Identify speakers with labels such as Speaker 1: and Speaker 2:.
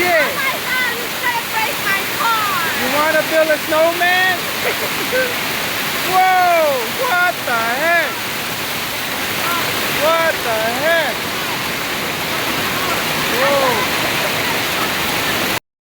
Speaker 1: shit.
Speaker 2: Oh my god, he's gonna break my car!
Speaker 1: You want to build a snowman? Whoa! What the heck? What the heck?